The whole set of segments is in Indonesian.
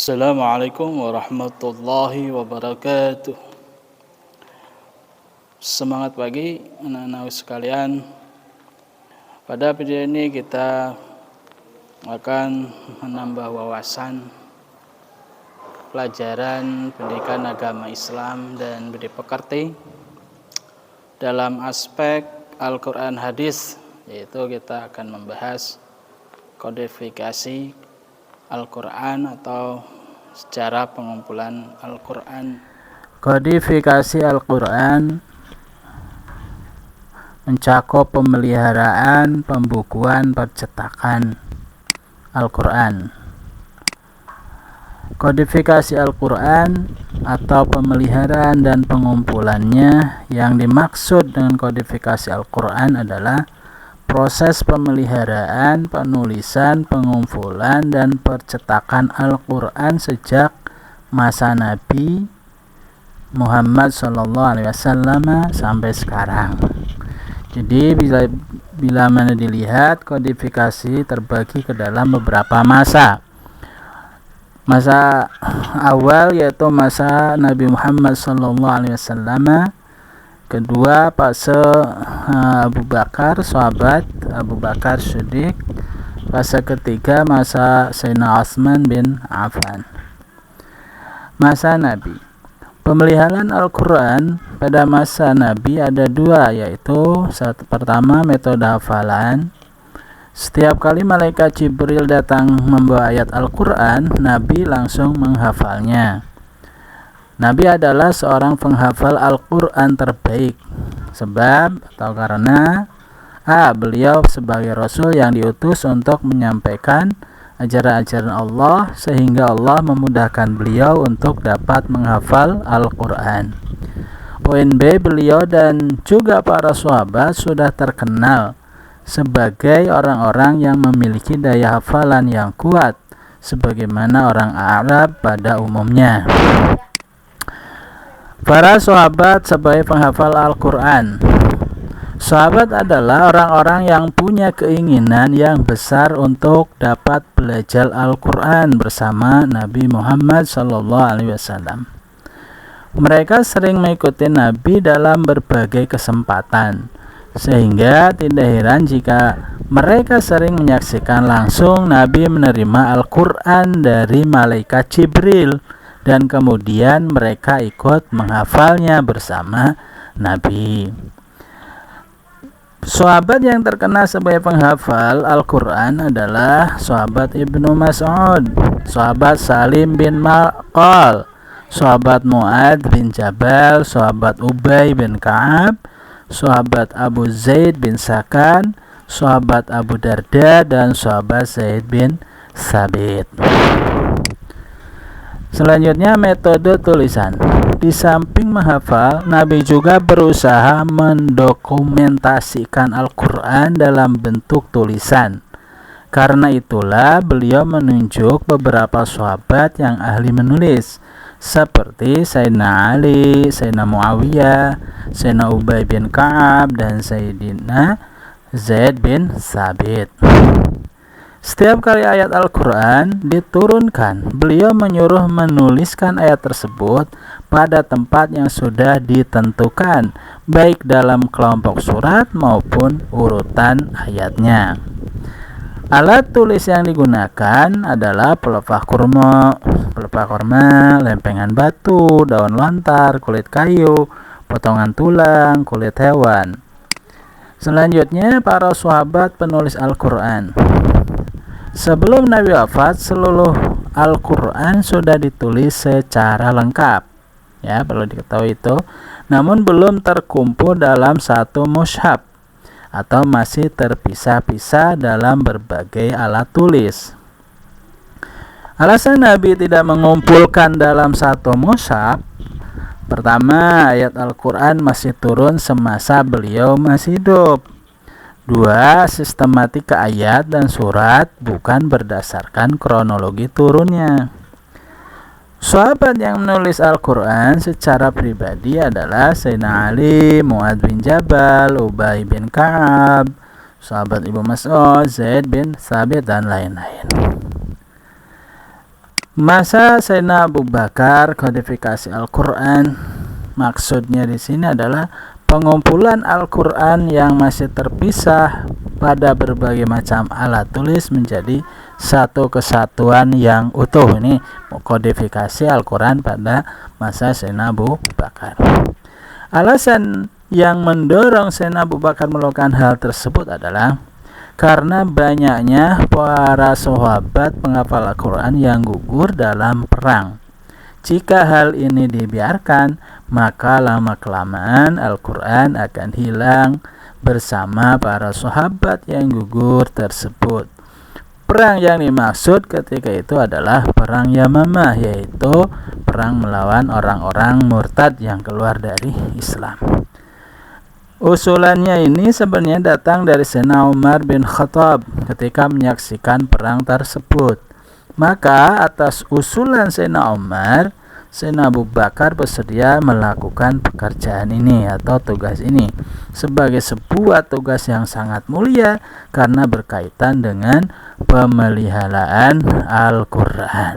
Assalamualaikum warahmatullahi wabarakatuh. Semangat pagi anak-anak sekalian. Pada video ini kita akan menambah wawasan pelajaran pendidikan agama Islam dan budi pekerti dalam aspek Al-Quran hadis, yaitu kita akan membahas kodifikasi Al-Quran atau sejarah pengumpulan Al-Quran. Kodifikasi Al-Quran mencakup pemeliharaan, pembukuan, percetakan Al-Quran. Kodifikasi Al-Quran atau pemeliharaan dan pengumpulannya, yang dimaksud dengan kodifikasi Al-Quran adalah proses pemeliharaan, penulisan, pengumpulan, dan percetakan Al-Quran sejak masa Nabi Muhammad SAW sampai sekarang. Jadi bila mana dilihat, kodifikasi terbagi ke dalam beberapa masa. Masa awal yaitu masa Nabi Muhammad SAW. Kedua, fase Abu Bakar, sahabat Abu Bakar Siddiq. Fase ketiga, masa Sayyidina Utsman bin Affan. Masa Nabi. Pemeliharaan Al-Quran pada masa Nabi ada dua, yaitu pertama, metode hafalan. Setiap kali malaikat Jibril datang membawa ayat Al-Quran, Nabi langsung menghafalnya. Nabi adalah seorang penghafal Al-Quran terbaik, sebab atau karena beliau sebagai Rasul yang diutus untuk menyampaikan ajaran-ajaran Allah, sehingga Allah memudahkan beliau untuk dapat menghafal Al-Quran. Poin B, beliau dan juga para sahabat sudah terkenal sebagai orang-orang yang memiliki daya hafalan yang kuat, sebagaimana orang Arab pada umumnya. Para sahabat sebagai penghafal Al-Quran. Sahabat adalah orang-orang yang punya keinginan yang besar untuk dapat belajar Al-Quran bersama Nabi Muhammad SAW. Mereka sering mengikuti Nabi dalam berbagai kesempatan, sehingga tidak heran jika mereka sering menyaksikan langsung Nabi menerima Al-Quran dari malaikat Jibril, dan kemudian mereka ikut menghafalnya bersama Nabi. Sahabat yang terkenal sebagai penghafal Al-Quran adalah sahabat Ibnu Mas'ud, sahabat Salim bin Maqal, sahabat Mu'ad bin Jabal, sahabat Ubay bin Ka'ab, sahabat Abu Zaid bin Sakan, sahabat Abu Darda, dan sahabat Zaid bin Sabit. Selanjutnya, metode tulisan. Di samping menghafal, Nabi juga berusaha mendokumentasikan Al-Quran dalam bentuk tulisan. Karena itulah beliau menunjuk beberapa sahabat yang ahli menulis, seperti Sayyidina Ali, Sayyidina Muawiyah, Sayyidina Ubay bin Ka'ab, dan Sayyidina Zaid bin Sabit. Setiap kali ayat Al-Quran diturunkan, beliau menyuruh menuliskan ayat tersebut pada tempat yang sudah ditentukan, baik dalam kelompok surat maupun urutan ayatnya. Alat tulis yang digunakan adalah pelepah kurma, lempengan batu, daun lontar, kulit kayu, potongan tulang, kulit hewan. Selanjutnya, para sahabat penulis Al-Quran. Sebelum Nabi wafat, seluruh Al-Quran sudah ditulis secara lengkap, ya, perlu diketahui itu, namun belum terkumpul dalam satu mushaf atau masih terpisah-pisah dalam berbagai alat tulis. Alasan Nabi tidak mengumpulkan dalam satu mushaf: pertama, ayat Al-Quran masih turun semasa beliau masih hidup. Dua, sistematika ayat dan surat bukan berdasarkan kronologi turunnya. Sahabat yang menulis Al-Quran secara pribadi adalah Sayyidina Ali, Mu'ad bin Jabal, Ubay bin Ka'ab, sahabat Ibnu Mas'ud, Zaid bin Sabit, dan lain-lain. Masa Sayyidina Abu Bakar, kodifikasi Al-Quran maksudnya di sini adalah pengumpulan Al-Quran yang masih terpisah pada berbagai macam alat tulis menjadi satu kesatuan yang utuh. Ini kodifikasi Al-Quran pada masa Sayyidina Abu Bakar. Alasan yang mendorong Sayyidina Abu Bakar melakukan hal tersebut adalah karena banyaknya para sahabat penghafal Al-Quran yang gugur dalam perang. Jika hal ini dibiarkan, maka lama-kelamaan Al-Quran akan hilang bersama para sahabat yang gugur tersebut. Perang yang dimaksud ketika itu adalah perang Yamamah, yaitu perang melawan orang-orang murtad yang keluar dari Islam. Usulannya ini sebenarnya datang dari Sayyidina Umar bin Khattab ketika menyaksikan perang tersebut. Maka atas usulan Sayyidina Umar, Sayyidina Abu Bakar bersedia melakukan pekerjaan ini atau tugas ini sebagai sebuah tugas yang sangat mulia karena berkaitan dengan pemeliharaan Al-Quran.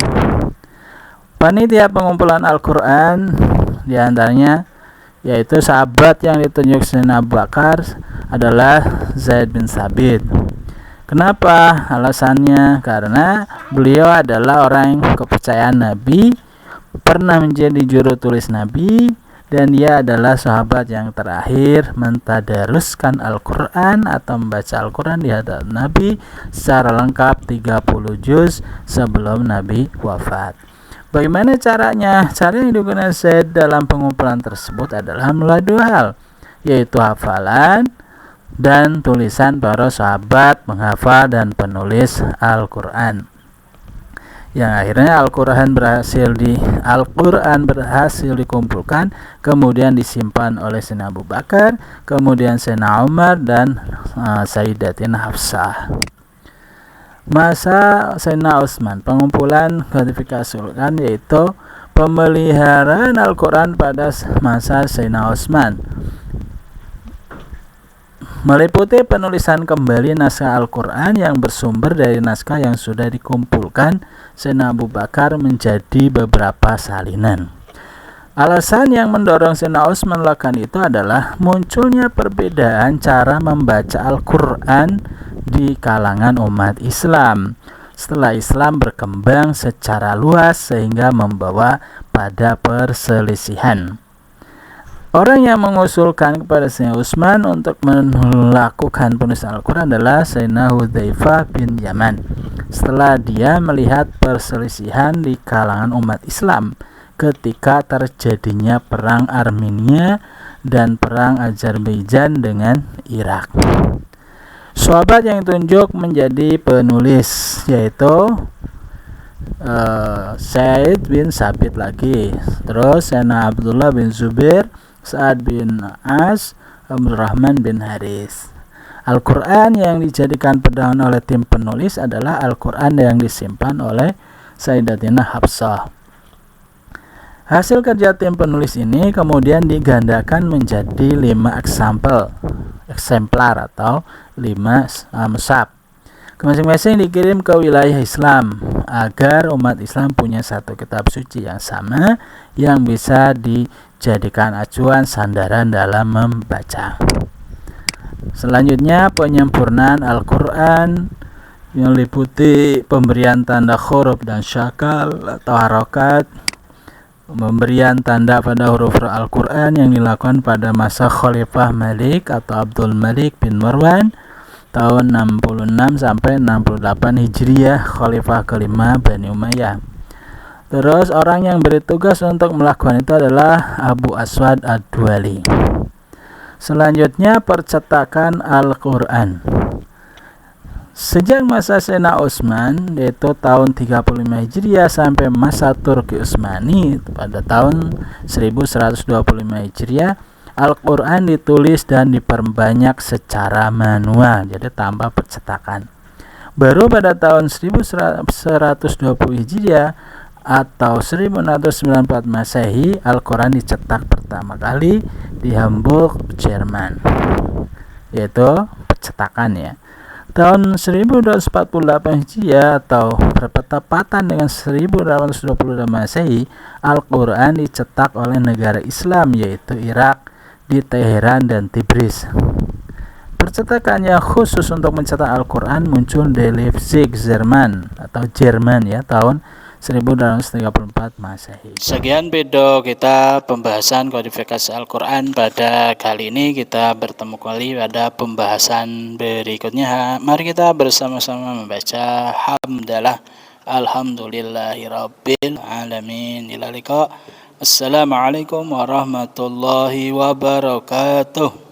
Panitia pengumpulan Al-Quran diantaranya yaitu sahabat yang ditunjuk Sayyidina Abu Bakar adalah Zaid bin Sabit. Kenapa? Alasannya karena beliau adalah orang yang kepercayaan Nabi, pernah menjadi juru tulis Nabi, dan dia adalah sahabat yang terakhir mentadaruskan Al-Quran atau membaca Al-Quran di hadapan Nabi secara lengkap 30 juz sebelum Nabi wafat. Bagaimana caranya? Cara yang digunakan Zaid dalam pengumpulan tersebut adalah melalui dua hal, yaitu hafalan dan tulisan para sahabat penghafal dan penulis Al-Quran. Yang akhirnya Al-Quran berhasil dikumpulkan, kemudian disimpan oleh Sayyidina Abu Bakar, kemudian Sayyidina Umar dan Sayyidatina Hafsah. Masa Sayyidina Utsman, pengumpulan kodifikasi Al-Quran yaitu pemeliharaan Al-Quran pada masa Sayyidina Utsman meliputi penulisan kembali naskah Al-Quran yang bersumber dari naskah yang sudah dikumpulkan Sayyidina Abu Bakar menjadi beberapa salinan. Alasan yang mendorong Sayyidina Utsman melakukan itu adalah munculnya perbedaan cara membaca Al-Quran di kalangan umat Islam setelah Islam berkembang secara luas sehingga membawa pada perselisihan. Orang yang mengusulkan kepada Sayyidina Utsman untuk melakukan penulisan Al-Quran adalah Sayyidina Hudzaifah bin Yaman. Setelah dia melihat perselisihan di kalangan umat Islam ketika terjadinya perang Armenia dan perang Azerbaijan dengan Irak. Sahabat yang ditunjuk menjadi penulis yaitu Zaid bin Sabit lagi, terus Sayyidina Abdullah bin Zubair, Sa'ad bin As, Abdurrahman bin Haris. Al-Quran yang dijadikan pedoman oleh tim penulis adalah Al-Quran yang disimpan oleh Sayyidatina Hafsah. Hasil kerja tim penulis ini kemudian digandakan menjadi 5 eksemplar atau 5 mushaf. Masing-masing dikirim ke wilayah Islam agar umat Islam punya satu kitab suci yang sama yang bisa dijadikan acuan sandaran dalam membaca. Selanjutnya penyempurnaan Al-Quran yang meliputi pemberian tanda huruf dan syakal atau harokat, pemberian tanda pada huruf Al-Quran yang dilakukan pada masa Khalifah Malik atau Abdul Malik bin Marwan tahun 66 sampai 68 Hijriah, Khalifah kelima Bani Umayyah. Terus orang yang bertugas untuk melakukan itu adalah Abu Aswad Ad-Duwali. Selanjutnya percetakan Al-Quran. Sejak masa Sayyidina Utsman yaitu tahun 35 Hijriah sampai masa Turki Utsmani pada tahun 1125 Hijriah, Al-Quran ditulis dan diperbanyak secara manual, jadi tanpa percetakan. Baru pada tahun 1120 Hijriah atau 1694 Masehi, Al-Quran dicetak pertama kali di Hamburg, Jerman, yaitu percetakan ya. Tahun 1248 Hijriah atau bertepatan dengan 1822 Masehi, Al-Quran dicetak oleh negara Islam yaitu Irak di Teheran dan Tibris. Percetakannya khusus untuk mencetak Al-Quran muncul di Leipzig, Jerman ya tahun 1234 Masehi. Sekian video kita pembahasan kodifikasi Al-Quran pada kali ini. Kita bertemu kembali pada pembahasan berikutnya. Mari kita bersama-sama membaca hamdalah alhamdulillahirabbil alamin. Ila liqa. Assalamualaikum warahmatullahi wabarakatuh.